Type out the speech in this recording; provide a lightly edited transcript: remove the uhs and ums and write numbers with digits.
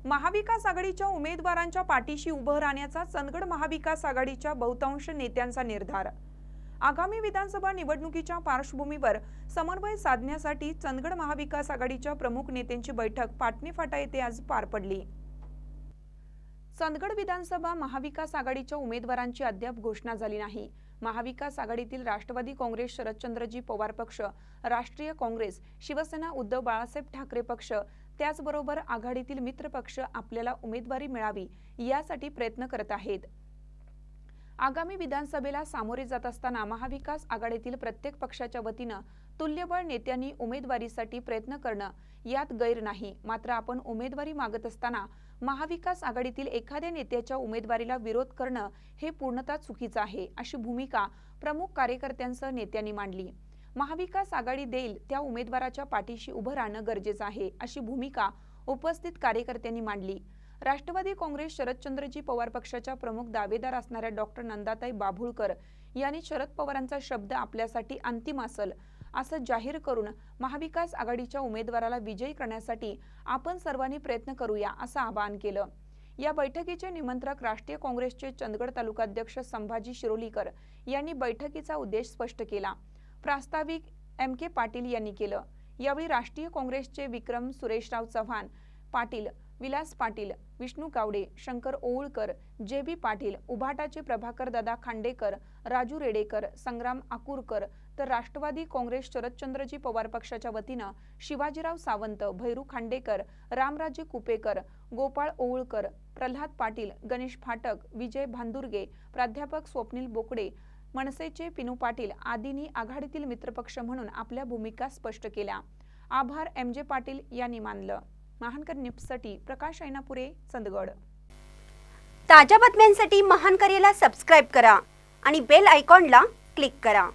महाविकास आघाडीच्या उमेदवारांच्या पाठीशी उभं राहण्याचा चंदगड महाविकास आघाडीच्या बहुतांश नेत्यांचा निर्धार। आगामी विधानसभा निवडणुकीच्या पार्श्वभूमीवर समन्वय साधण्यासाठी चंदगड महाविकास आघाडीच्या प्रमुख नेत्यांची बैठक पाटणे फाटा येथे आज पार पडली। चंदगड विधानसभा महाविकास आघाडीच्या उमेदवारांची अद्याप घोषणा झाली नाही। महाविकास आघाडीतील राष्ट्रवादी काँग्रेस, शरदचंद्रजी पवार पक्ष, राष्ट्रीय काँग्रेस, शिवसेना, उद्धव बाळासाहेब ठाकरे पक्ष, त्याचबरोबर आघाडीतील मित्र पक्ष आपल्याला उमेदवारी मिळावी यासाठी प्रयत्न करत आहेत। आगामी विधानसभेला सामोरे जात असताना महाविकास आघाडीतील प्रत्येक पक्षाच्या वतीनं तुल्यबळ नेत्यांनी उमेदवारीसाठी प्रयत्न करणं यात गैर नाही। मात्र आपण उमेदवारी मागत असताना महाविकास आघाडीतील एखाद्या नेत्याच्या उमेदवारीला विरोध करणं हे पूर्णतः चुकीचं आहे, अशी भूमिका प्रमुख कार्यकर्त्यांसह नेत्यांनी मांडली। महाविकास आघाडी देईल त्या उमेदवाराच्या पाठीशी उभं राहणं गरजेचं आहे, अशी भूमिका उपस्थित कार्यकर्त्यांनी मांडली। राष्ट्रवादी काँग्रेस, शरदचंद्रजी पवार पक्षाच्या प्रमुख दावेदार असणाऱ्या डॉक्टर नंदाताई बाभुळकर यांनी शरद पवारांचा शब्द आपल्यासाठी अंतिम असेल असं जाहीर करून महाविकास आघाडीच्या उमेदवाराला विजयी करण्यासाठी आपण सर्वांनी प्रयत्न करूया असं आवाहन केलं। या बैठकीचे निमंत्रक राष्ट्रीय काँग्रेसचे चंदगड तालुकाध्यक्ष संभाजी शिरोलीकर यांनी बैठकीचा उद्देश स्पष्ट केला। प्रास्ताविक MK पाटील यांनी केलं। यावेळी राष्ट्रीय काँग्रेसचे विक्रम सुरेशराव चव्हाण पाटील, विलास पाटील, विष्णू कावडे, शंकर ओळकर, JB पाटील, उभाटाचे प्रभाकर दादा खांडेकर, राजू रेडेकर, संग्राम आकुरकर, तर राष्ट्रवादी काँग्रेस शरदचंद्रजी पवार पक्षाच्या वतीनं शिवाजीराव सावंत, भैरू खांडेकर, रामराजे कुपेकर, गोपाळ ओळकर, प्रल्हाद पाटील, गणेश फाटक, विजय भांदुर्गे, प्राध्यापक स्वप्नील बोकडे, मनसेचे पिनू पाटील आदींनी आघाडीतील मित्रपक्ष म्हणून आपल्या भूमिका स्पष्ट केल्या। आभार MJ पाटील यांनी मानलं। महानकर न्यूजसाठी प्रकाश ऐनापुरे, चंदगड। ताज्या बातम्यांसाठी महानकरेला सबस्क्राइब करा आणि बेल आयकॉनला क्लिक करा।